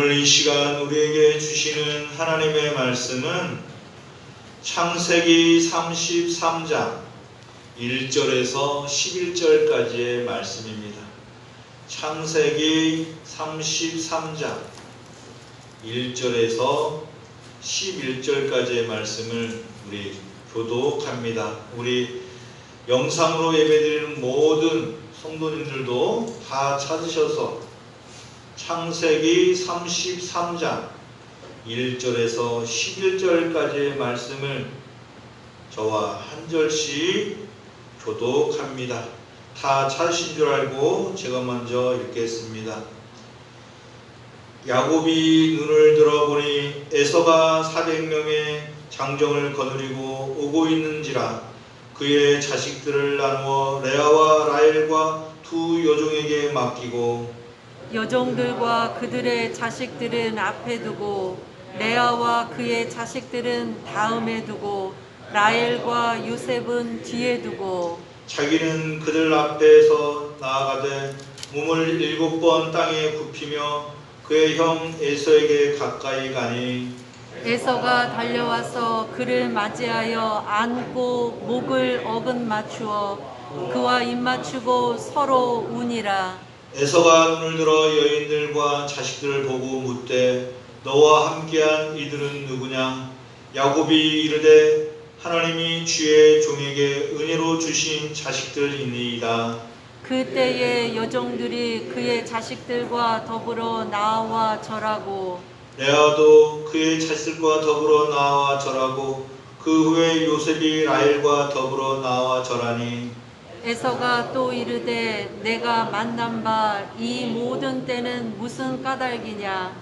오늘 이 시간 우리에게 주시는 하나님의 말씀은 창세기 33장 1절에서 11절까지의 말씀입니다. 창세기 33장 1절에서 11절까지의 말씀을 우리 교독합니다. 우리 영상으로 예배드리는 모든 성도님들도 다 찾으셔서 창세기 33장 1절에서 11절까지의 말씀을 저와 한 절씩 교독합니다. 다 찾으신 줄 알고 제가 먼저 읽겠습니다. 야곱이 눈을 들어보니 에서가 400명의 장정을 거느리고 오고 있는지라 그의 자식들을 나누어 레아와 라헬과 두 여종에게 맡기고 여종들과 그들의 자식들은 앞에 두고 레아와 그의 자식들은 다음에 두고 라헬과 요셉은 뒤에 두고 자기는 그들 앞에서 나아가되 몸을 7번 땅에 굽히며 그의 형 에서에게 가까이 가니 에서가 달려와서 그를 맞이하여 안고 목을 어긋 맞추어 그와 입맞추고 서로 우니라. 에서가 눈을 들어 여인들과 자식들을 보고 묻되 너와 함께한 이들은 누구냐? 야곱이 이르되 하나님이 주의 종에게 은혜로 주신 자식들이니이다. 그때에 여종들이 그의 자식들과 더불어 나와 절하고 레아도 그의 자식들과 더불어 나와 절하고 그 후에 요셉이 라헬과 더불어 나와 절하니 에서가 또 이르되 내가 만난 바 이 모든 때는 무슨 까닭이냐.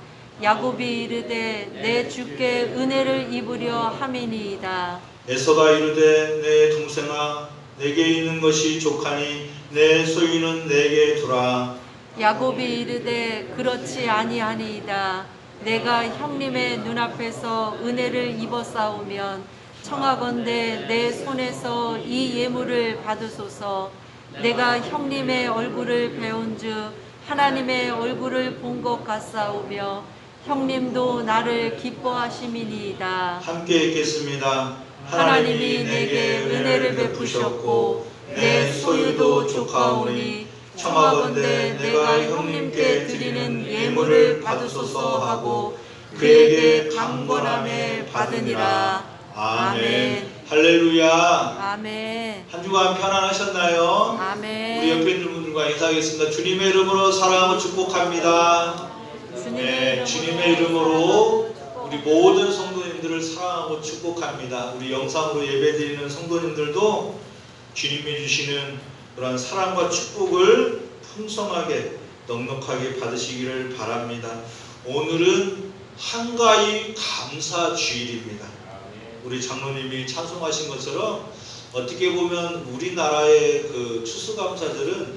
야곱이 이르되 내 주께 은혜를 입으려 함이니이다. 에서가 이르되 내 동생아 내게 있는 것이 족하니 내 소유는 내게 두라. 야곱이 이르되 그렇지 아니하니이다. 내가 형님의 눈앞에서 은혜를 입었사오면 청하건대 내 손에서 이 예물을 받으소서. 내가 형님의 얼굴을 배운즉 하나님의 얼굴을 본 것 같사오며 형님도 나를 기뻐하심이니이다. 함께 읽겠습니다. 하나님이 내게 은혜를 베푸셨고 내 소유도 족하오니 청하건대 내가 형님께 드리는 예물을 받으소서 하고 그에게 강권함에 받으니라. 아멘. 할렐루야. 아멘. 한 주간 편안하셨나요? 아멘. 우리 옆에 있는 분들과 인사하겠습니다. 주님의 이름으로 사랑하고 축복합니다. 주님의 이름으로 우리 모든 성도님들을 사랑하고 축복합니다. 우리 영상으로 예배드리는 성도님들도 주님이 주시는 그런 사랑과 축복을 풍성하게 넉넉하게 받으시기를 바랍니다. 오늘은 한가위 감사주일입니다. 우리 장로님이 찬송하신 것처럼 어떻게 보면 우리나라의 그 추수감사절은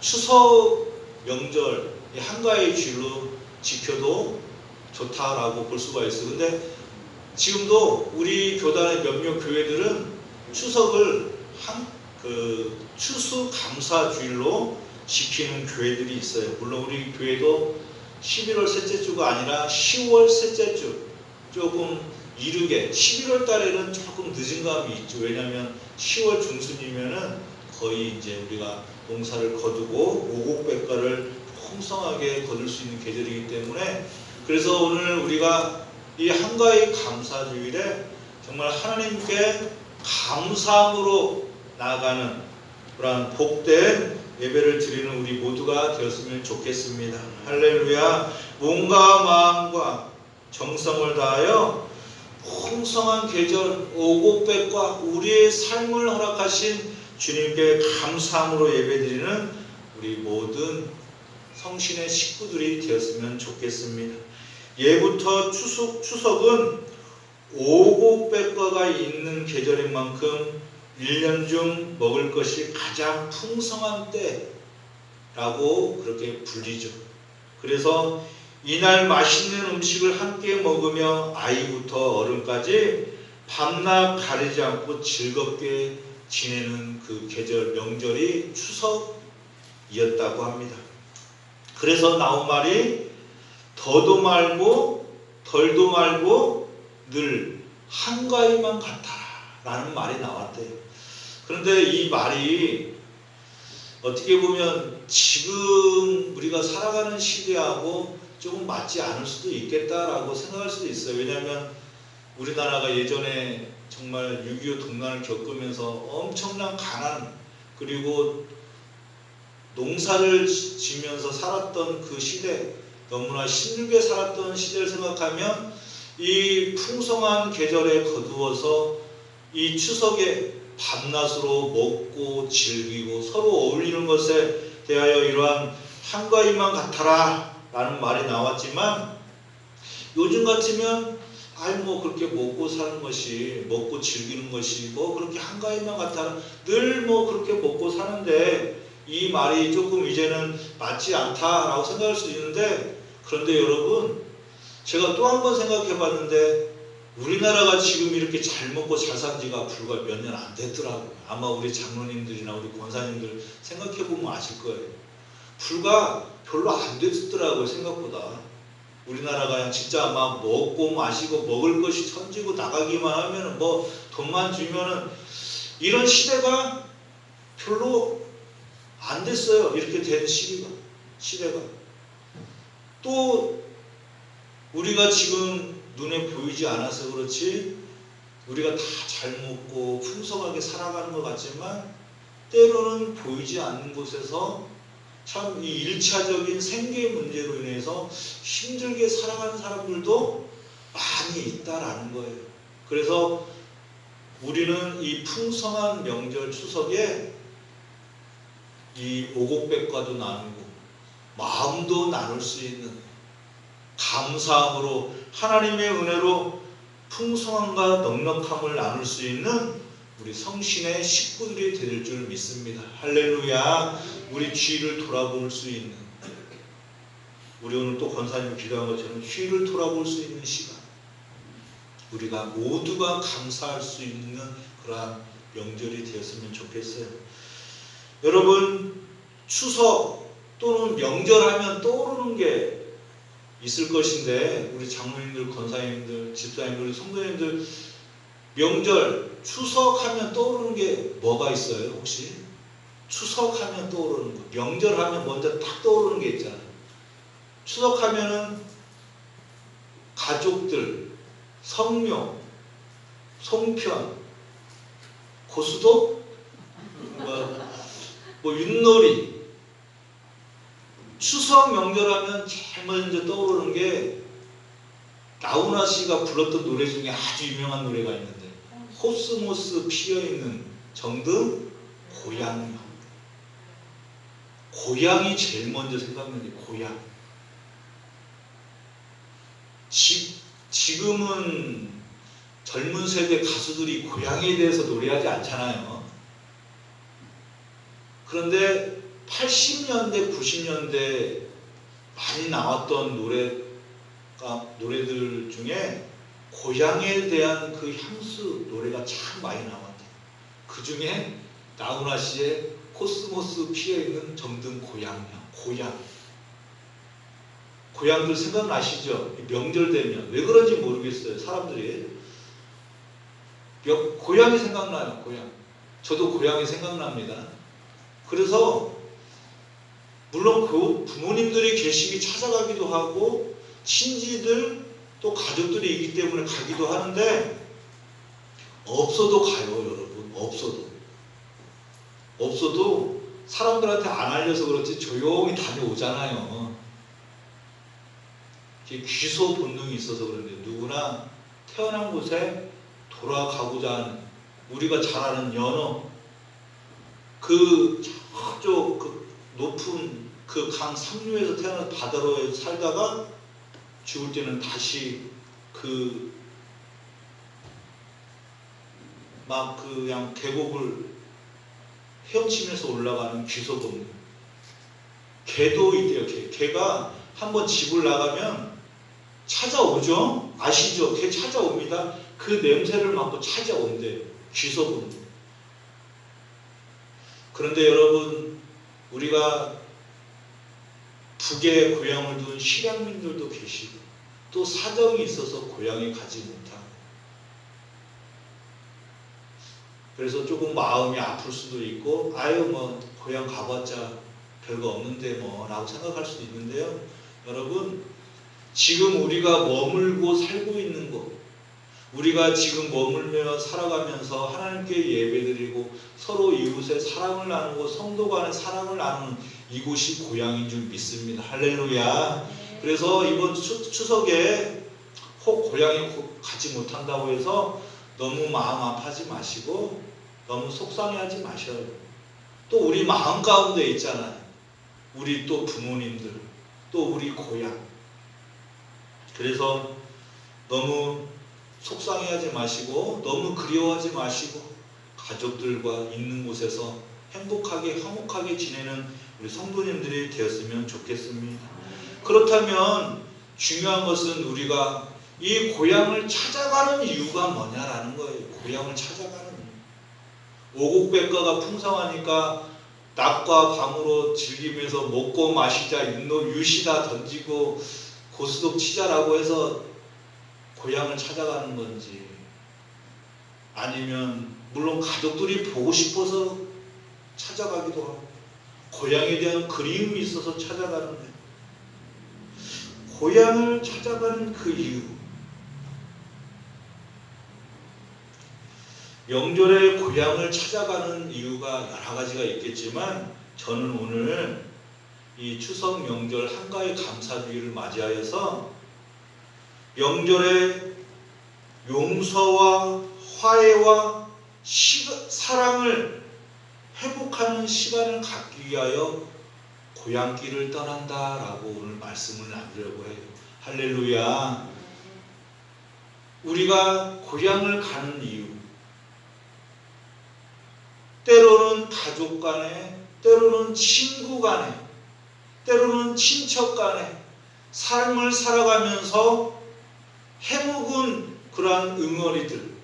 추석 명절 한가위 주일로 지켜도 좋다라고 볼 수가 있어요. 근데 지금도 우리 교단의 몇몇 교회들은 추석을 추수감사주일로 지키는 교회들이 있어요. 물론 우리 교회도 11월 셋째 주가 아니라 10월 셋째 주 조금 이르게 11월 달에는 조금 늦은 감이 있죠. 왜냐하면 10월 중순이면은 거의 이제 우리가 농사를 거두고 오곡백과를 풍성하게 거둘 수 있는 계절이기 때문에 그래서 오늘 우리가 이 한가위 감사주일에 정말 하나님께 감사함으로 나아가는 그러한 복된 예배를 드리는 우리 모두가 되었으면 좋겠습니다. 할렐루야. 몸과 마음과 정성을 다하여 풍성한 계절 오곡백과 우리의 삶을 허락하신 주님께 감사함으로 예배드리는 우리 모든 성신의 식구들이 되었으면 좋겠습니다. 예부터 추석은 오곡백과가 있는 계절인 만큼 1년 중 먹을 것이 가장 풍성한 때라고 그렇게 불리죠. 그래서 이날 맛있는 음식을 함께 먹으며 아이부터 어른까지 밤낮 가리지 않고 즐겁게 지내는 그 계절 명절이 추석이었다고 합니다. 그래서 나온 말이 더도 말고 덜도 말고 늘 한가위만 같아라 라는 말이 나왔대요. 그런데 이 말이 어떻게 보면 지금 우리가 살아가는 시대하고 조금 맞지 않을 수도 있겠다라고 생각할 수도 있어요. 왜냐하면 우리나라가 예전에 정말 6.25 동란을 겪으면서 엄청난 가난 그리고 농사를 지면서 살았던 그 시대, 너무나 힘들게 살았던 시대를 생각하면 이 풍성한 계절에 거두어서 이 추석에 밤낮으로 먹고 즐기고 서로 어울리는 것에 대하여 이러한 한가위만 같아라 라는 말이 나왔지만, 요즘 같으면 아이 뭐 그렇게 먹고 사는 것이, 먹고 즐기는 것이 뭐 그렇게 한가위만 같아라, 늘 뭐 그렇게 먹고 사는데 이 말이 조금 이제는 맞지 않다라고 생각할 수 있는데, 그런데 여러분 제가 또 한 번 생각해 봤는데 우리나라가 지금 이렇게 잘 먹고 잘 산 지가 불과 몇 년 안 됐더라고요. 아마 우리 장로님들이나 우리 권사님들 생각해 보면 아실 거예요. 불과 별로 안 됐더라고요. 생각보다 우리나라가 그냥 진짜 막 먹고 마시고 먹을 것이 천지고 나가기만 하면은 뭐 돈만 주면은 이런 시대가 별로 안 됐어요. 이렇게 된 시대가. 또 우리가 지금 눈에 보이지 않아서 그렇지 우리가 다 잘 먹고 풍성하게 살아가는 것 같지만 때로는 보이지 않는 곳에서 참 이 일차적인 생계 문제로 인해서 힘들게 살아가는 사람들도 많이 있다라는 거예요. 그래서 우리는 이 풍성한 명절 추석에 이 오곡백과도 나누고 마음도 나눌 수 있는, 감사함으로 하나님의 은혜로 풍성함과 넉넉함을 나눌 수 있는 우리 성신의 식구들이 될 줄 믿습니다. 할렐루야. 우리 주위를 돌아볼 수 있는, 우리 오늘 또 권사님이 기도한 것처럼 주위를 돌아볼 수 있는 시간, 우리가 모두가 감사할 수 있는 그러한 명절이 되었으면 좋겠어요. 여러분, 추석 또는 명절하면 떠오르는 게 있을 것인데, 우리 장로님들, 권사님들, 집사님들, 성도님들 명절, 추석하면 떠오르는 게 뭐가 있어요? 혹시? 추석하면 떠오르는 거, 명절하면 먼저 딱 떠오르는 게 있잖아요. 추석하면은 가족들, 성묘, 송편, 고수도, 뭐 윷놀이. 추석 명절하면 제일 먼저 떠오르는 게 나훈아 씨가 불렀던 노래 중에 아주 유명한 노래가 있는데, 코스모스 피어있는 정든 고향. 고향이 제일 먼저 생각나는 게 고향. 지금은 젊은 세대 가수들이 고향에 대해서 노래하지 않잖아요. 그런데 80년대, 90년대 많이 나왔던 노래들 중에 고향에 대한 그 향수 노래가 참 많이 나왔대요. 그 중에 나훈아 씨의 코스모스 피어있는 정든 고향. 고향들 생각나시죠? 명절 되면 왜 그런지 모르겠어요. 사람들이 고향이 생각나요. 고향. 저도 고향이 생각납니다. 그래서 물론 그 부모님들이 계시기 찾아가기도 하고 친지들 또 가족들이 있기 때문에 가기도 하는데, 없어도 가요. 여러분, 없어도 사람들한테 안 알려서 그렇지 조용히 다녀오잖아요. 귀소 본능이 있어서 그런데 누구나 태어난 곳에 돌아가고자 하는, 우리가 잘 아는 연어, 저쪽 그 높은 그 강 상류에서 태어나서 바다로 살다가 죽을 때는 다시 그냥 계곡을 헤엄치면서 올라가는 귀소 본능. 개도 있대요. 개가 한번 집을 나가면 찾아오죠. 아시죠? 개 찾아옵니다. 그 냄새를 맡고 찾아온대요. 귀소 본능. 그런데 여러분, 우리가 북에 고향을 둔 실향민들도 계시고 또 사정이 있어서 고향에 가지 못하고 그래서 조금 마음이 아플 수도 있고 아유 뭐 고향 가봤자 별거 없는데 뭐 라고 생각할 수도 있는데요. 여러분 지금 우리가 머물고 살고 있는 곳 우리가 지금 머물며 살아가면서 하나님께 예배드리고 서로 이웃의 사랑을 나누고 성도 간의 사랑을 나누는 이곳이 고향인 줄 믿습니다. 할렐루야. 그래서 이번 추석에 혹 고향에 가지 못한다고 해서 너무 마음 아파하지 마시고 너무 속상해하지 마셔요. 또 우리 마음 가운데 있잖아요. 우리 또 부모님들 또 우리 고향. 그래서 너무 속상해하지 마시고 너무 그리워하지 마시고 가족들과 있는 곳에서 행복하게 화목하게 지내는 우리 성도님들이 되었으면 좋겠습니다. 그렇다면 중요한 것은 우리가 이 고향을 찾아가는 이유가 뭐냐라는 거예요. 고향을 찾아가는 이유. 오곡백과가 풍성하니까 낮과 밤으로 즐기면서 먹고 마시자 유시다 던지고 고스톱 치자라고 해서 고향을 찾아가는 건지 아니면 물론 가족들이 보고 싶어서 찾아가기도 하고 고향에 대한 그리움이 있어서 찾아가는데 고향을 찾아가는 그 이유 명절에 고향을 찾아가는 이유가 여러 가지가 있겠지만 저는 오늘 이 추석 명절 한가위 감사주의를 맞이하여서 명절에 용서와 화해와 사랑을 회복하는 시간을 갖기 위하여 고향길을 떠난다라고 오늘 말씀을 나누려고 해요. 할렐루야. 우리가 고향을 가는 이유 때로는 가족 간에 때로는 친구 간에 때로는 친척 간에 삶을 살아가면서 해묵은 그러한 응어리들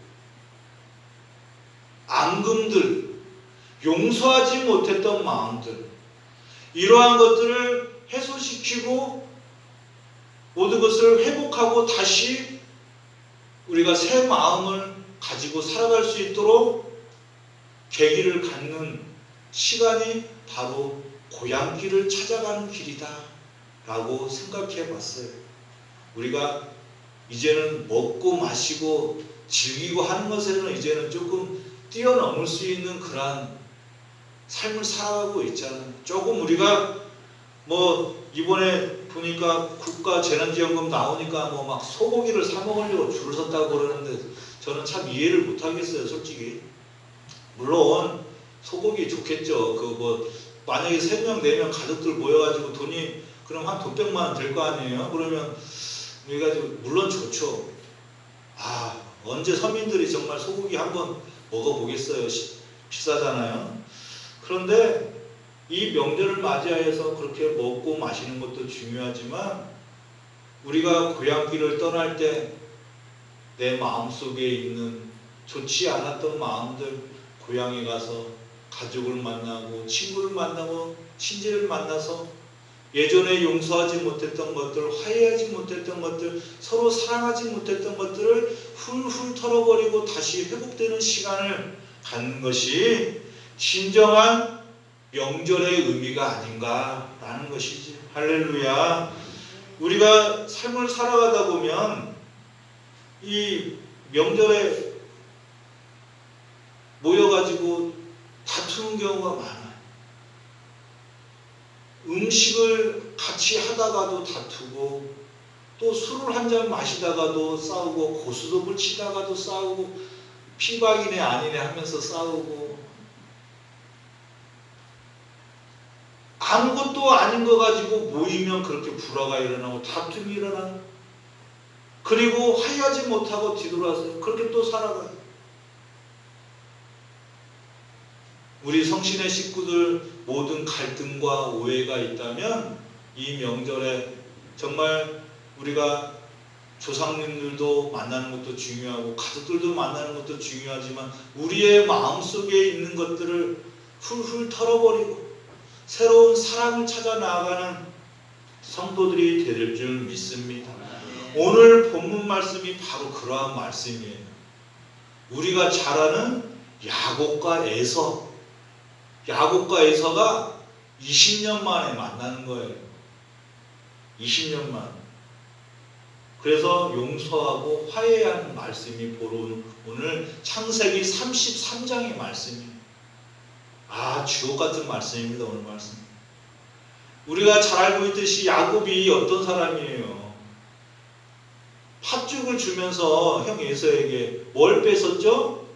앙금들 용서하지 못했던 마음들 이러한 것들을 해소시키고 모든 것을 회복하고 다시 우리가 새 마음을 가지고 살아갈 수 있도록 계기를 갖는 시간이 바로 고향길을 찾아가는 길이다 라고 생각해 봤어요. 우리가 이제는 먹고 마시고 즐기고 하는 것에는 이제는 조금 뛰어넘을 수 있는 그러한 삶을 살아가고 있잖아요. 조금 우리가 뭐 이번에 보니까 국가 재난지원금 나오니까 뭐 막 소고기를 사 먹으려고 줄을 섰다고 그러는데 저는 참 이해를 못 하겠어요, 솔직히. 물론 소고기 좋겠죠. 그 뭐 만약에 3명 4명 가족들 모여가지고 돈이 그럼 한 돈 100만 원 될 거 아니에요. 그러면 그래가지고 물론 좋죠. 아 언제 서민들이 정말 소고기 한번 먹어보겠어요. 비싸잖아요. 그런데 이 명절을 맞이하여서 그렇게 먹고 마시는 것도 중요하지만 우리가 고향길을 떠날 때 내 마음속에 있는 좋지 않았던 마음들 고향에 가서 가족을 만나고 친구를 만나고 친지를 만나서 예전에 용서하지 못했던 것들 화해하지 못했던 것들 서로 사랑하지 못했던 것들을 훌훌 털어버리고 다시 회복되는 시간을 갖는 것이 진정한 명절의 의미가 아닌가라는 것이지. 할렐루야. 우리가 삶을 살아가다 보면 이 명절에 모여가지고 다투는 경우가 많아요. 음식을 같이 하다가도 다투고 또 술을 한 잔 마시다가도 싸우고 고스톱을 치다가도 싸우고 피박이네 아니네 하면서 싸우고 아무것도 아닌 거 가지고 모이면 그렇게 불화가 일어나고 다툼이 일어나고 그리고 화해하지 못하고 뒤돌아서요. 그렇게 또 살아가요. 우리 성신의 식구들 모든 갈등과 오해가 있다면 이 명절에 정말 우리가 조상님들도 만나는 것도 중요하고 가족들도 만나는 것도 중요하지만 우리의 마음속에 있는 것들을 훌훌 털어버리고 새로운 사랑을 찾아 나아가는 성도들이 될 줄 믿습니다. 오늘 본문 말씀이 바로 그러한 말씀이에요. 우리가 잘 아는 야곱과 에서, 야곱과 에서가 20년 만에 만나는 거예요. 20년 만. 그래서 용서하고 화해하는 말씀이 바로 오늘 창세기 33장의 말씀이에요. 아, 주옥 같은 말씀입니다. 오늘 말씀. 우리가 잘 알고 있듯이 야곱이 어떤 사람이에요? 팥죽을 주면서 형 에서에게 뭘 뺏었죠?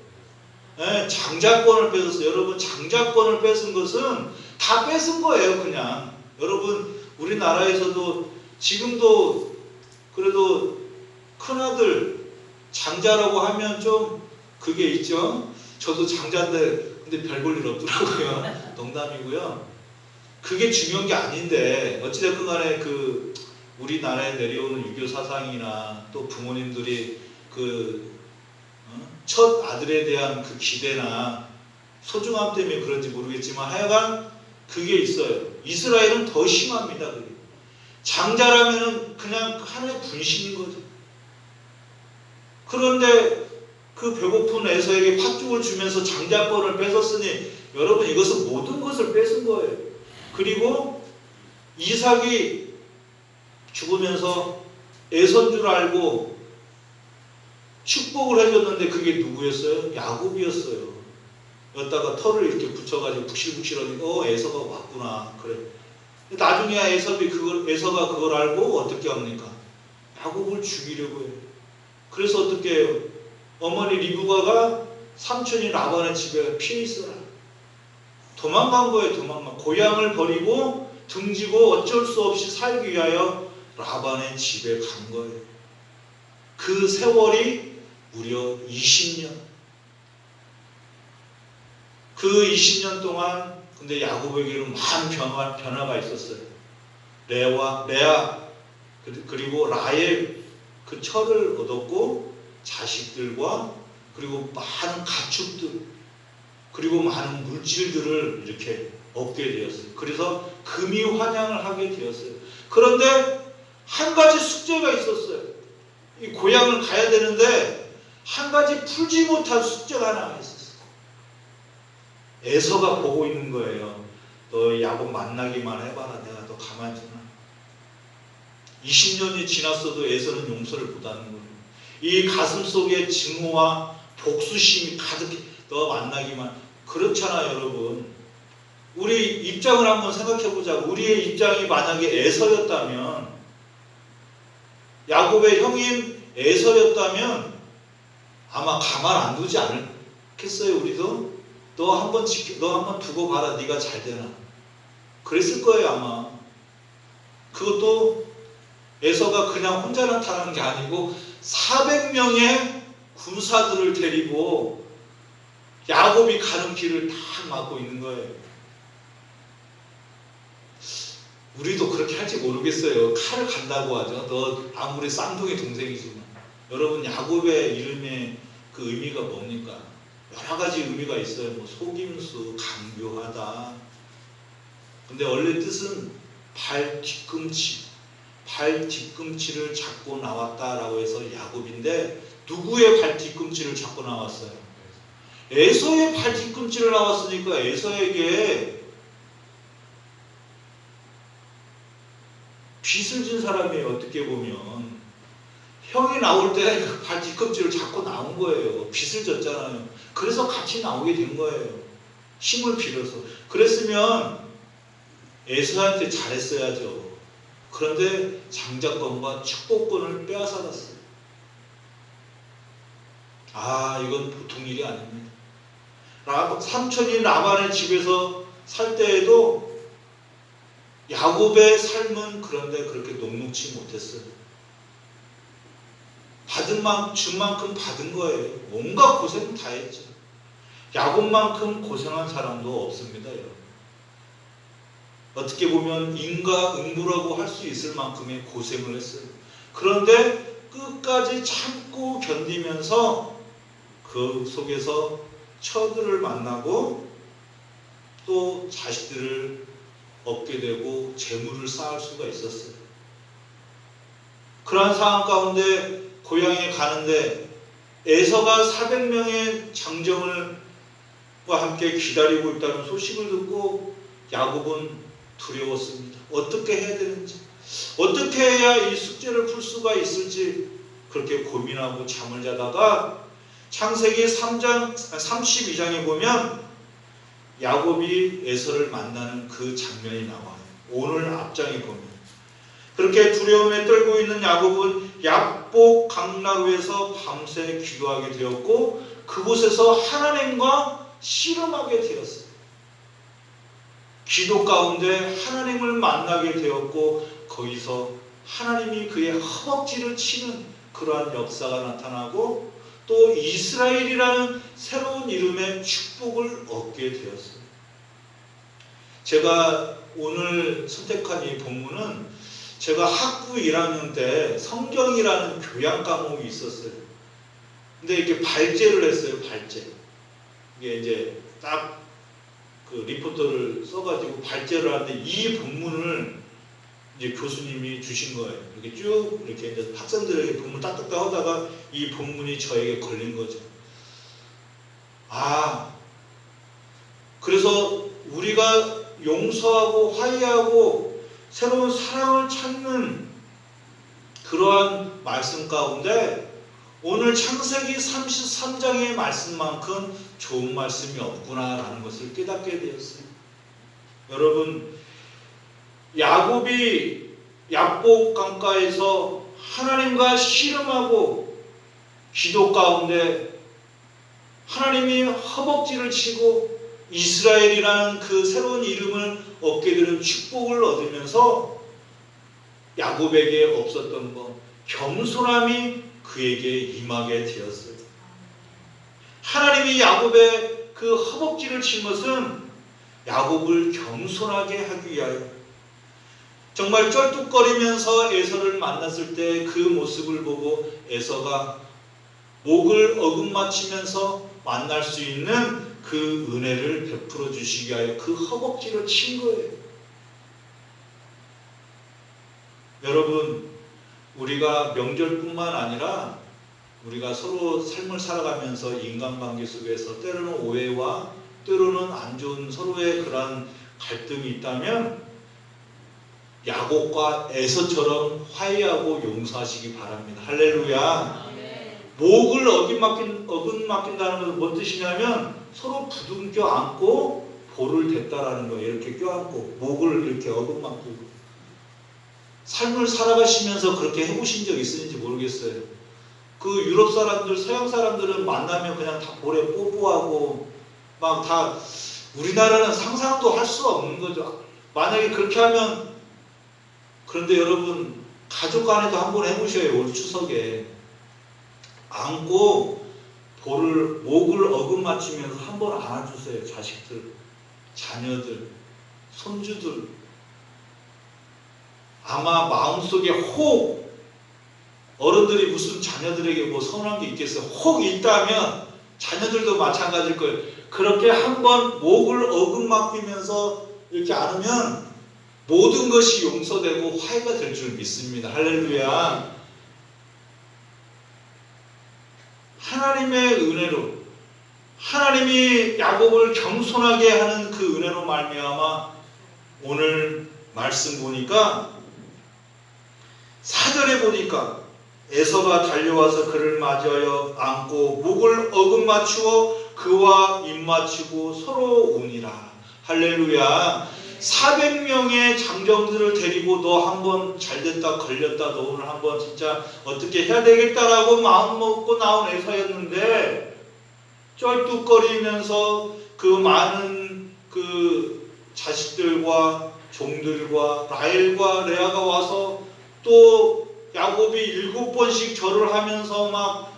네, 장자권을 뺏었어요. 여러분, 장자권을 뺏은 것은 다 뺏은 거예요. 그냥 여러분, 우리나라에서도 지금도 그래도 큰아들 장자라고 하면 좀 그게 있죠. 저도 장자인데 근데 별 볼 일 없더라고요. 농담이고요. 그게 중요한 게 아닌데 어찌됐건 간에 그 우리나라에 내려오는 유교 사상이나 또 부모님들이 그 첫 아들에 대한 그 기대나 소중함 때문에 그런지 모르겠지만 하여간 그게 있어요. 이스라엘은 더 심합니다. 그게. 장자라면은 그냥 하나의 분신인 거죠. 그런데 그 배고픈 에서에게 팥죽을 주면서 장자권을 뺏었으니 여러분, 이것은 모든 것을 뺏은 거예요. 그리고 이삭이 죽으면서 에서인 줄 알고 축복을 해줬는데 그게 누구였어요? 야곱이었어요. 여기다가 털을 이렇게 붙여가지고 북실북실하니까 에서가 왔구나. 그래. 나중에 에서가 그걸 알고 어떻게 합니까? 야곱을 죽이려고 해요. 그래서 어떻게 해요? 어머니 리브가가 삼촌이 라반의 집에 피해 있어라. 도망간 거예요. 도망간. 고향을 버리고 등지고 어쩔 수 없이 살기 위하여 라반의 집에 간 거예요. 그 세월이 무려 20년. 그 20년 동안 근데 야곱에게는 많은 변화가 있었어요. 레아 그리고 라헬 그 철을 얻었고 자식들과 그리고 많은 가축들 그리고 많은 물질들을 이렇게 얻게 되었어요. 그래서 금이 환향을 하게 되었어요. 그런데 한 가지 숙제가 있었어요. 이 고향을 가야 되는데 한 가지 풀지 못한 숙제가 하나 있었어요. 에서가 보고 있는 거예요. 너 야곱 만나기만 해봐라. 내가 너 가만히 두나. 20년이 지났어도 에서는 용서를 못하는 거예요. 이 가슴 속에 증오와 복수심이 가득해. 너 만나기만. 그렇잖아요, 여러분. 우리 입장을 한번 생각해 보자. 우리의 입장이 만약에 에서였다면, 야곱의 형인 에서였다면 아마 가만 안 두지 않겠어요, 우리도? 너 한번 두고 봐라. 네가 잘 되나. 그랬을 거예요, 아마. 그것도 에서가 그냥 혼자 나타나는 게 아니고 400명의 군사들을 데리고 야곱이 가는 길을 다 막고 있는 거예요. 우리도 그렇게 할지 모르겠어요. 칼을 간다고 하죠. 너 아무리 쌍둥이 동생이지만. 여러분, 야곱의 이름의 그 의미가 뭡니까? 여러 가지 의미가 있어요. 뭐 속임수, 강교하다. 근데 원래 뜻은 발 뒤꿈치를 잡고 나왔다라고 해서 야곱인데 누구의 발 뒤꿈치를 잡고 나왔어요? 에서의 발 뒤꿈치를 나왔으니까 에서에게 빚을 진 사람이에요. 어떻게 보면 형이 나올 때 그 발 뒤꿈치를 잡고 나온 거예요. 빚을 졌잖아요. 그래서 같이 나오게 된 거예요. 힘을 빌어서. 그랬으면 에서한테 잘했어야죠. 그런데 장자권과 축복권을 빼앗아갔어요. 아, 이건 보통 일이 아닙니다. 삼촌이 라반의 집에서 살 때에도 야곱의 삶은 그런데 그렇게 녹록치 못했어요. 준 만큼 받은 거예요. 온갖 고생 다 했죠. 야곱만큼 고생한 사람도 없습니다, 여러분. 어떻게 보면 인과응보라고 할 수 있을 만큼의 고생을 했어요. 그런데 끝까지 참고 견디면서 그 속에서 처들을 만나고 또 자식들을 얻게 되고 재물을 쌓을 수가 있었어요. 그러한 상황 가운데 고향에 가는데 에서가 400명의 장정과 함께 기다리고 있다는 소식을 듣고 야곱은 두려웠습니다. 어떻게 해야 되는지, 어떻게 해야 이 숙제를 풀 수가 있을지 그렇게 고민하고 잠을 자다가 창세기 3장 32장에 보면 야곱이 에서를 만나는 그 장면이 나와요. 오늘 앞장에 보면 그렇게 두려움에 떨고 있는 야곱은 야복 강나루에서 밤새 기도하게 되었고 그곳에서 하나님과 씨름하게 되었어요. 기도 가운데 하나님을 만나게 되었고 거기서 하나님이 그의 허벅지를 치는 그러한 역사가 나타나고 또 이스라엘이라는 새로운 이름의 축복을 얻게 되었어요. 제가 오늘 선택한 이 본문은 제가 학부 1학년 때 성경이라는 교양 과목이 있었어요. 근데 이렇게 발제를 했어요. 발제. 이게 이제 딱 그 리포터를 써가지고 발제를 하는데 이 본문을 이제 교수님이 주신 거예요. 이렇게 쭉 이렇게 이제 학생들에게 본문 딱딱딱 하다가 이 본문이 저에게 걸린 거죠. 그래서 우리가 용서하고 화해하고 새로운 사랑을 찾는 그러한 말씀 가운데 오늘 창세기 33장의 말씀만큼 좋은 말씀이 없구나라는 것을 깨닫게 되었어요. 여러분, 야곱이 야복 강가에서 하나님과 씨름하고 기도 가운데 하나님이 허벅지를 치고 이스라엘이라는 그 새로운 이름을 얻게 되는 축복을 얻으면서 야곱에게 없었던 것, 겸손함이 그에게 임하게 되었어요. 하나님이 야곱의 그 허벅지를 친 것은 야곱을 겸손하게 하기 위하여 정말 쩔뚝거리면서 에서를 만났을 때 그 모습을 보고 에서가 목을 어긋맞히면서 만날 수 있는 그 은혜를 베풀어 주시기 위하여 그 허벅지를 친 거예요. 여러분, 우리가 명절뿐만 아니라 우리가 서로 삶을 살아가면서 인간관계 속에서 때로는 오해와 때로는 안 좋은 서로의 그러한 갈등이 있다면 야곱과 에서처럼 화해하고 용서하시기 바랍니다. 할렐루야. 목을 어긋맞긴다는 것은 뭔 뜻이냐면 서로 부둥켜 안고 볼을 댔다라는 거예요. 이렇게 껴안고 목을 이렇게 어긋맞고 삶을 살아가시면서 그렇게 해보신 적 있으신지 모르겠어요. 그 유럽 사람들, 서양 사람들은 만나면 그냥 다 볼에 뽀뽀하고 막 다 우리나라는 상상도 할 수 없는 거죠. 만약에 그렇게 하면 그런데 여러분 가족 간에도 한번 해보셔요. 올 추석에 안고 목을 어긋맞추면서 한번 안아주세요. 자식들, 자녀들, 손주들. 아마 마음속에 혹 어른들이 무슨 자녀들에게 뭐 선한 게 있겠어요. 혹 있다면 자녀들도 마찬가지일 거예요. 그렇게 한번 목을 어긋맞으면서 이렇게 안으면 모든 것이 용서되고 화해가 될 줄 믿습니다. 할렐루야. 하나님의 은혜로 하나님이 야곱을 겸손하게 하는 그 은혜로 말미암아 오늘 말씀 보니까 4절에 보니까 에서가 달려와서 그를 맞이하여 안고 목을 어긋맞추어 그와 입맞추고 서로 우니라. 할렐루야. 400명의 장정들을 데리고 너 한번 잘됐다 걸렸다 너 오늘 한번 진짜 어떻게 해야 되겠다라고 마음 먹고 나온 에서였는데 쩔뚝거리면서 그 많은 그 자식들과 종들과 라헬과 레아가 와서 또 야곱이 7번씩 절을 하면서 막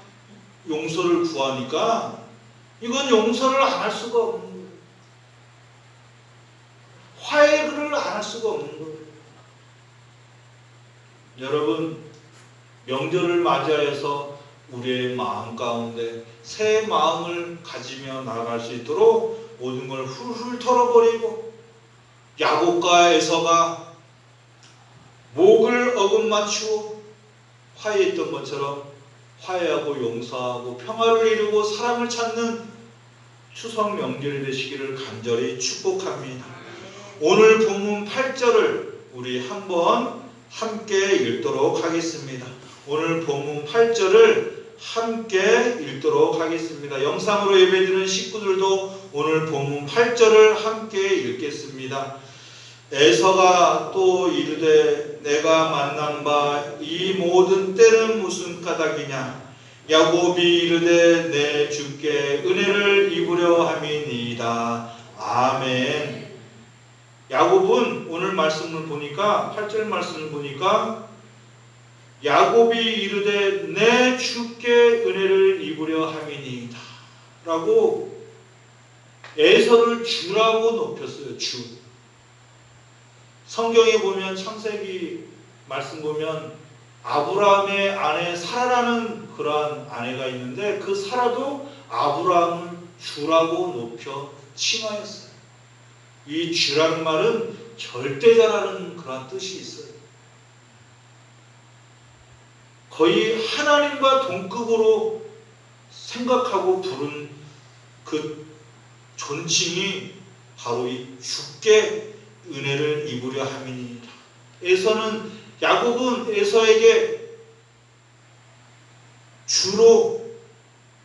용서를 구하니까 이건 용서를 안 할 수가 없는 거예요. 화해를 안 할 수가 없는 거예요. 여러분, 명절을 맞이하여서 우리의 마음 가운데 새 마음을 가지며 나아갈 수 있도록 모든 걸 훌훌 털어버리고 야곱과 에서가 목을 어긋맞추어 화해했던 것처럼 화해하고 용서하고 평화를 이루고 사랑을 찾는 추석 명절이 되시기를 간절히 축복합니다. 오늘 본문 8절을 우리 한번 함께 읽도록 하겠습니다. 오늘 본문 8절을 함께 읽도록 하겠습니다. 영상으로 예배드리는 식구들도 오늘 본문 8절을 함께 읽겠습니다. 에서가 또 이르되 내가 만난 바 이 모든 때는 무슨 까닭이냐. 야곱이 이르되 내 주께 은혜를 입으려 함이니이다. 아멘. 야곱은 오늘 말씀을 보니까 8절 말씀을 보니까 야곱이 이르되 내 주께 은혜를 입으려 함이니이다 라고 에서를 주라고 높였어요. 주. 성경에 보면 창세기 말씀 보면 아브라함의 아내 사라라는 그러한 아내가 있는데 그 사라도 아브라함을 주라고 높여 칭하였어요. 이 주라는 말은 절대자라는 그러한 뜻이 있어요. 거의 하나님과 동급으로 생각하고 부른 그 존칭이 바로 이 주께 은혜를 입으려 함이니이다. 야곱은 에서에게 주로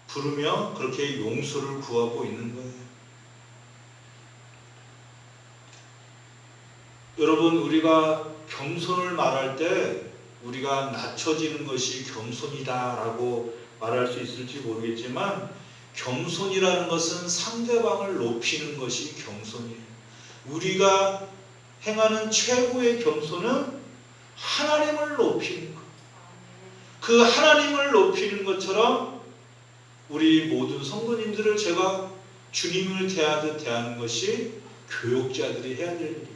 부르며 그렇게 용서를 구하고 있는 거예요. 여러분, 우리가 겸손을 말할 때 우리가 낮춰지는 것이 겸손이다라고 말할 수 있을지 모르겠지만 겸손이라는 것은 상대방을 높이는 것이 겸손이에요. 우리가 행하는 최고의 겸손은 하나님을 높이는 것. 그 하나님을 높이는 것처럼 우리 모든 성도님들을 제가 주님을 대하듯 대하는 것이 교역자들이 해야 될 일이에요.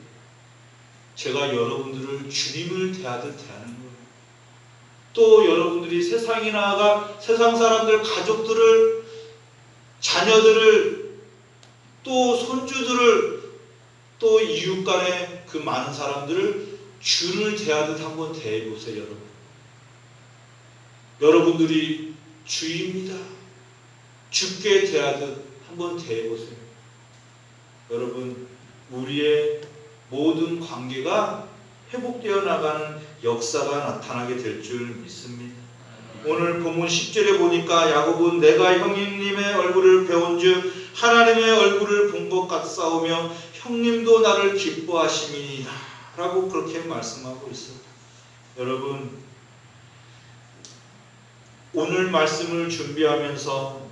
제가 여러분들을 주님을 대하듯 대하는 거예요. 또 여러분들이 세상에 나아가 세상 사람들, 가족들을, 자녀들을, 또 손주들을, 또 이웃 간의 그 많은 사람들을 주를 대하듯 한번 대해보세요. 여러분들이 주입니다. 주께 대하듯 한번 대해보세요. 여러분, 우리의 모든 관계가 회복되어 나가는 역사가 나타나게 될 줄 믿습니다. 오늘 본문 10절에 보니까 야곱은 내가 형님의 얼굴을 배운즉 하나님의 얼굴을 본 것 같사오며 형님도 나를 기뻐하심이니이다 라고 그렇게 말씀하고 있습니다. 여러분, 오늘 말씀을 준비하면서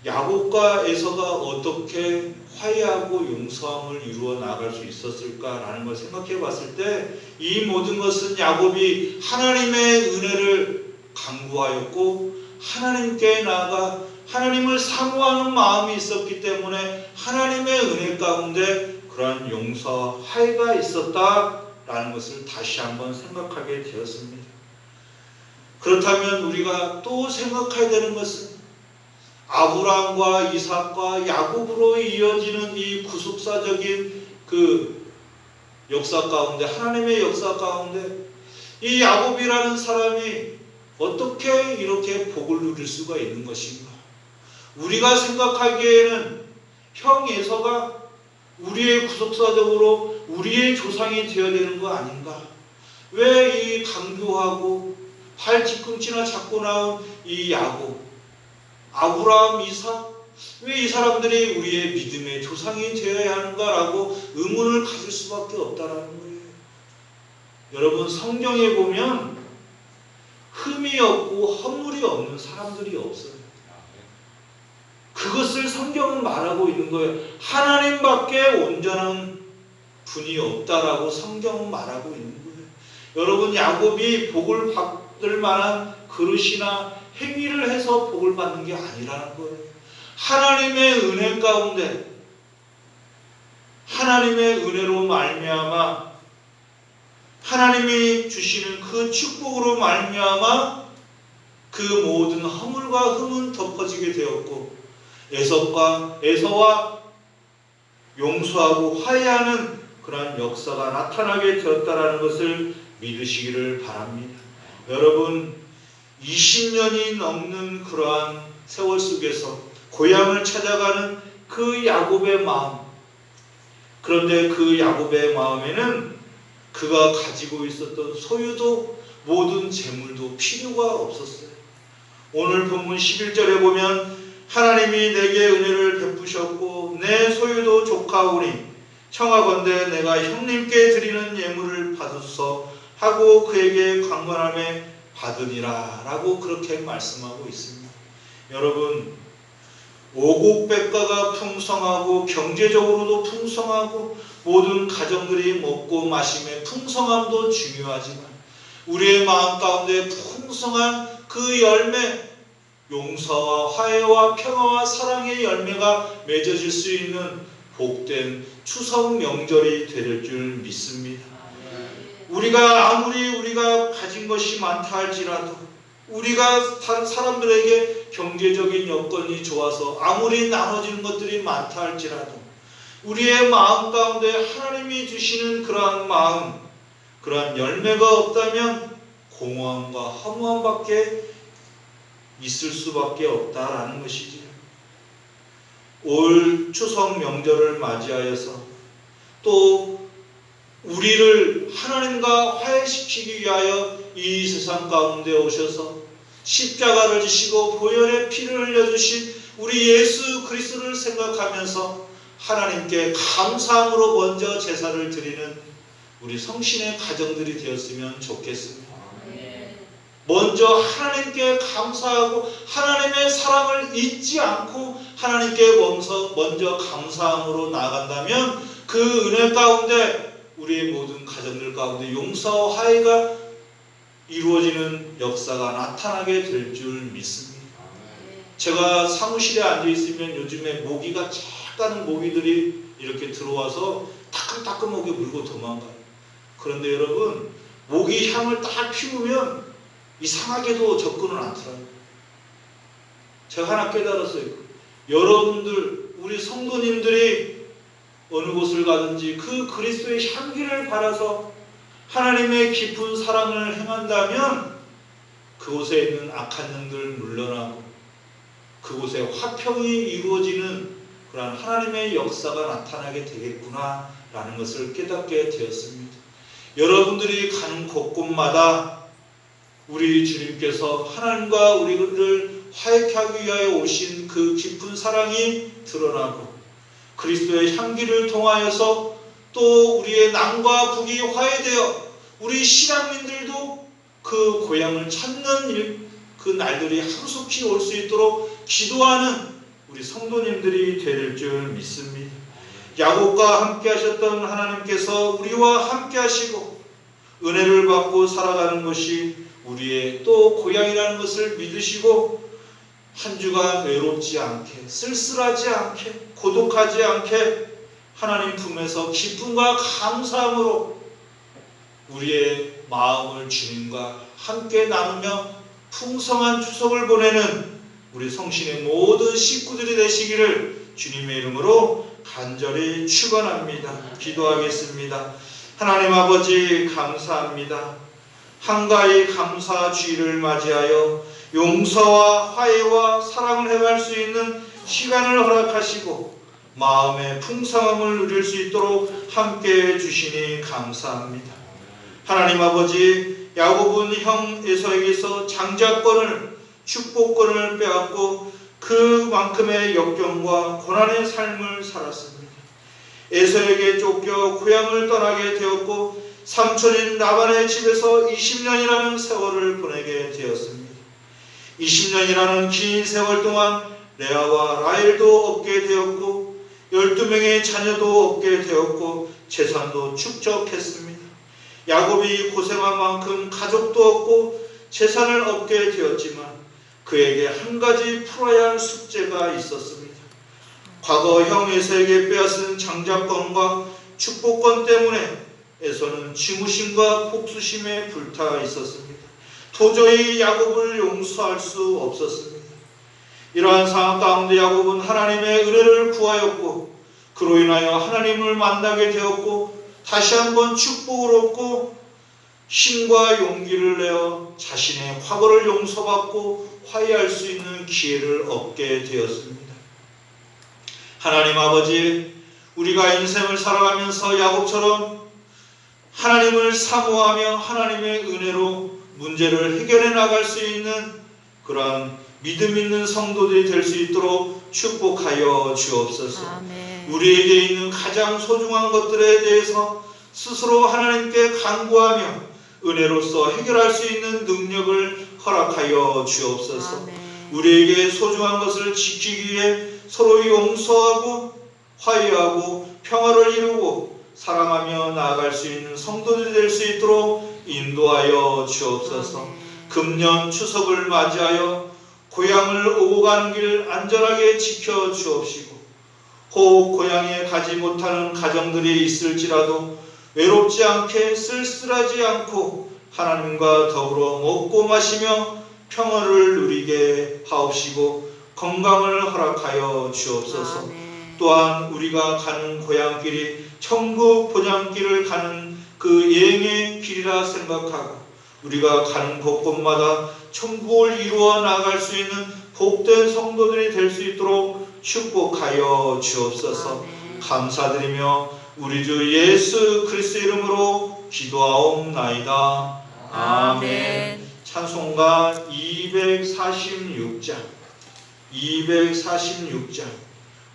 야곱과 에서가 어떻게 화해하고 용서함을 이루어 나갈 수 있었을까라는 걸 생각해 봤을 때 이 모든 것은 야곱이 하나님의 은혜를 강구하였고 하나님께 나아가 하나님을 사모하는 마음이 있었기 때문에 하나님의 은혜 가운데 그러한 용서, 화해가 있었다라는 것을 다시 한번 생각하게 되었습니다. 그렇다면 우리가 또 생각해야 되는 것은 아브라함과 이삭과 야곱으로 이어지는 이 구속사적인 그 역사 가운데, 하나님의 역사 가운데 이 야곱이라는 사람이 어떻게 이렇게 복을 누릴 수가 있는 것인가? 우리가 생각하기에는 형 에서가 우리의 구속사적으로 우리의 조상이 되어야 되는 거 아닌가? 왜 이 강교하고 팔 뒤꿈치나 잡고 나온 이 야곱, 아브라함, 이삭, 왜 이 사람들이 우리의 믿음의 조상이 되어야 하는가라고 의문을 가질 수밖에 없다라는 거예요. 여러분, 성경에 보면 흠이 없고 허물이 없는 사람들이 없어요. 그것을 성경은 말하고 있는 거예요. 하나님밖에 온전한 분이 없다라고 성경은 말하고 있는 거예요. 여러분, 야곱이 복을 받을 만한 그릇이나 행위를 해서 복을 받는 게 아니라는 거예요. 하나님의 은혜 가운데, 하나님의 은혜로 말미암아 하나님이 주시는 그 축복으로 말미암아 그 모든 허물과 흠은 덮어지게 되었고 에서와 용서하고 화해하는 그러한 역사가 나타나게 되었다라는 것을 믿으시기를 바랍니다. 여러분, 20년이 넘는 그러한 세월 속에서 고향을 찾아가는 그 야곱의 마음, 그런데 그 야곱의 마음에는 그가 가지고 있었던 소유도 모든 재물도 필요가 없었어요. 오늘 본문 11절에 보면 하나님이 내게 은혜를 베푸셨고 내 소유도 족하오니 청하건대 내가 형님께 드리는 예물을 받으소서 하고 그에게 강건함에 받으니라 라고 그렇게 말씀하고 있습니다. 여러분, 오곡백과가 풍성하고 경제적으로도 풍성하고 모든 가정들이 먹고 마심에 풍성함도 중요하지만 우리의 마음 가운데 풍성한 그 열매, 용서와 화해와 평화와 사랑의 열매가 맺어질 수 있는 복된 추석 명절이 될 줄 믿습니다. 우리가 가진 것이 많다 할지라도, 우리가 사람들에게 경제적인 여건이 좋아서 아무리 나눠지는 것들이 많다 할지라도 우리의 마음 가운데 하나님이 주시는 그러한 마음, 그러한 열매가 없다면 공허함과 허무함밖에 있을 수밖에 없다라는 것이지요. 올 추석 명절을 맞이하여서 또 우리를 하나님과 화해시키기 위하여 이 세상 가운데 오셔서 십자가를 지시고 보혈의 피를 흘려주신 우리 예수 그리스도를 생각하면서 하나님께 감사함으로 먼저 제사를 드리는 우리 성신의 가정들이 되었으면 좋겠습니다. 먼저 하나님께 감사하고 하나님의 사랑을 잊지 않고 하나님께 먼저 감사함으로 나아간다면 그 은혜 가운데 우리의 모든 가정들 가운데 용서와 화해가 이루어지는 역사가 나타나게 될 줄 믿습니다. 제가 사무실에 앉아있으면 요즘에 모기가 작다는 모기들이 이렇게 들어와서 따끔따끔하게 물고 도망가요. 그런데 여러분, 모기 향을 딱 피우면 이상하게도 접근을 않더라고요. 제가 하나 깨달았어요. 여러분들, 우리 성도님들이 어느 곳을 가든지 그 그리스도의 향기를 바라서 하나님의 깊은 사랑을 행한다면 그곳에 있는 악한 영들 물러나고 그곳에 화평이 이루어지는 그러한 하나님의 역사가 나타나게 되겠구나 라는 것을 깨닫게 되었습니다. 여러분들이 가는 곳곳마다 우리 주님께서 하나님과 우리를 화해케 하기 위하여 오신 그 깊은 사랑이 드러나고 그리스도의 향기를 통하여서 또 우리의 남과 북이 화해되어 우리 신앙민들도 그 고향을 찾는 그 날들이 하루속히 올 수 있도록 기도하는 우리 성도님들이 될 줄 믿습니다. 야곱과 함께 하셨던 하나님께서 우리와 함께 하시고 은혜를 받고 살아가는 것이 우리의 또 고향이라는 것을 믿으시고 한 주간 외롭지 않게, 쓸쓸하지 않게, 고독하지 않게 하나님 품에서 기쁨과 감사함으로 우리의 마음을 주님과 함께 나누며 풍성한 추석을 보내는 우리 성신의 모든 식구들이 되시기를 주님의 이름으로 간절히 축원합니다. 기도하겠습니다. 하나님 아버지 감사합니다. 한가히 감사 주일을 맞이하여 용서와 화해와 사랑을 행할 수 있는 시간을 허락하시고 마음의 풍성함을 누릴 수 있도록 함께해 주시니 감사합니다. 하나님 아버지, 야곱은 형 에서에게서 장자권을, 축복권을 빼앗고 그만큼의 역경과 고난의 삶을 살았습니다. 에서에게 쫓겨 고향을 떠나게 되었고 삼촌인 라반의 집에서 20년이라는 세월을 보내게 되었습니다. 20년이라는 긴 세월 동안 레아와 라헬도 얻게 되었고 12명의 자녀도 얻게 되었고 재산도 축적했습니다. 야곱이 고생한 만큼 가족도 얻고 재산을 얻게 되었지만 그에게 한 가지 풀어야 할 숙제가 있었습니다. 과거 형 에서에게 빼앗은 장자권과 축복권 때문에 에서는 증오심과 복수심에 불타 있었습니다. 도저히 야곱을 용서할 수 없었습니다. 이러한 상황 가운데 야곱은 하나님의 은혜를 구하였고 그로 인하여 하나님을 만나게 되었고 다시 한번 축복을 얻고 힘과 용기를 내어 자신의 과거를 용서받고 화해할 수 있는 기회를 얻게 되었습니다. 하나님 아버지, 우리가 인생을 살아가면서 야곱처럼 하나님을 사모하며 하나님의 은혜로 문제를 해결해 나갈 수 있는 그러한 믿음 있는 성도들이 될 수 있도록 축복하여 주옵소서. 아멘. 우리에게 있는 가장 소중한 것들에 대해서 스스로 하나님께 간구하며 은혜로서 해결할 수 있는 능력을 허락하여 주옵소서. 아멘. 우리에게 소중한 것을 지키기 위해 서로 용서하고 화해하고 평화를 이루고 사랑하며 나아갈 수 있는 성도들이 될 수 있도록 인도하여 주옵소서. 아멘. 금년 추석을 맞이하여 고향을 오고 가는 길 안전하게 지켜 주옵시고, 혹 고향에 가지 못하는 가정들이 있을지라도 외롭지 않게 쓸쓸하지 않고 하나님과 더불어 먹고 마시며 평화를 누리게 하옵시고 건강을 허락하여 주옵소서. 아멘. 또한 우리가 가는 고향길이 천국 보장길을 가는 그 여행의 길이라 생각하고 우리가 가는 곳곳마다 천국을 이루어 나갈 수 있는 복된 성도들이 될 수 있도록 축복하여 주옵소서. 아멘. 감사드리며 우리 주 예수 그리스도 이름으로 기도하옵나이다. 아멘. 찬송가 246장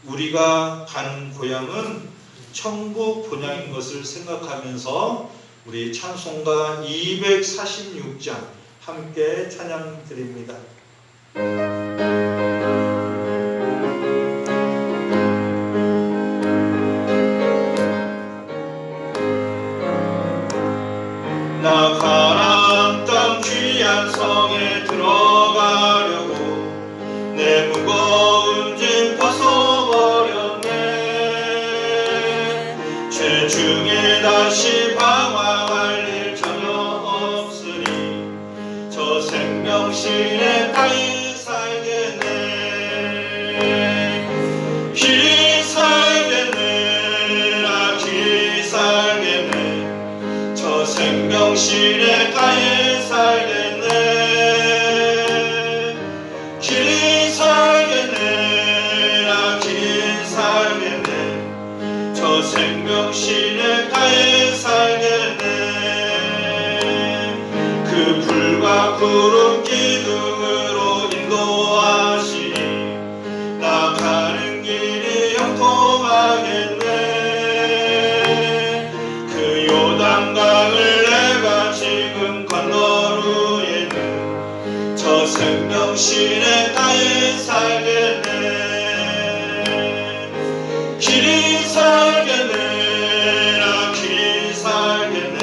우리가 가는 고향은 천국 본향인 것을 생각하면서 우리 찬송가 246장 함께 찬양 드립니다. 나 가나안 땅 귀한 성에 들어가려고 내 무거운 짐 벗어버렸네. 죄 중에 다시 방황할 일 전혀 없으니 저 생명실에 가히 살겠네. 길이 살겠네. 아 길이 살겠네. 저 생명실에 가히 살겠네. 길이 살겠네. 아 길이 살겠네. 저 생명실에 가히 살겠네. 그 불과 구름 기둥으로 인도하시니 나 가는 길이 형통하겠네. 그 요단강을 내가 지금 건널 후에는 저 생명실에 가히 살겠네. 길이 살겠네. 나 길이 살겠네.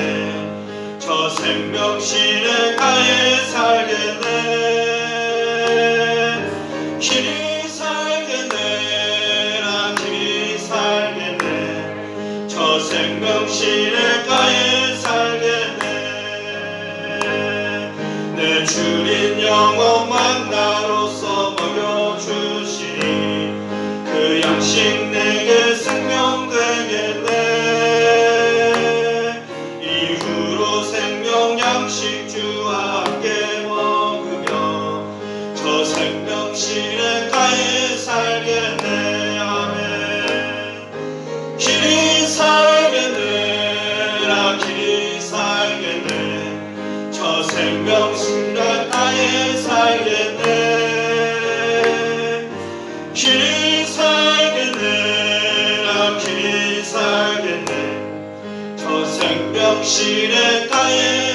저 생명실에 가히 살겠네. 길이 살겠네. 나 길이 살겠네. 저 생명실에 가히 살겠네. 내 주린 영원 만나로서 먹여주시니 그 양식 내게 생명 되겠네. 이후로 생명 양식 주와 함께 먹으며 저 생명실에 가히 살겠네. 아멘. 길이 살겠네. 나 길이 살겠네. 저 생명실에 가히 살겠네. 길이 살겠네. 나 길이 살겠네. 저 생명실에 가히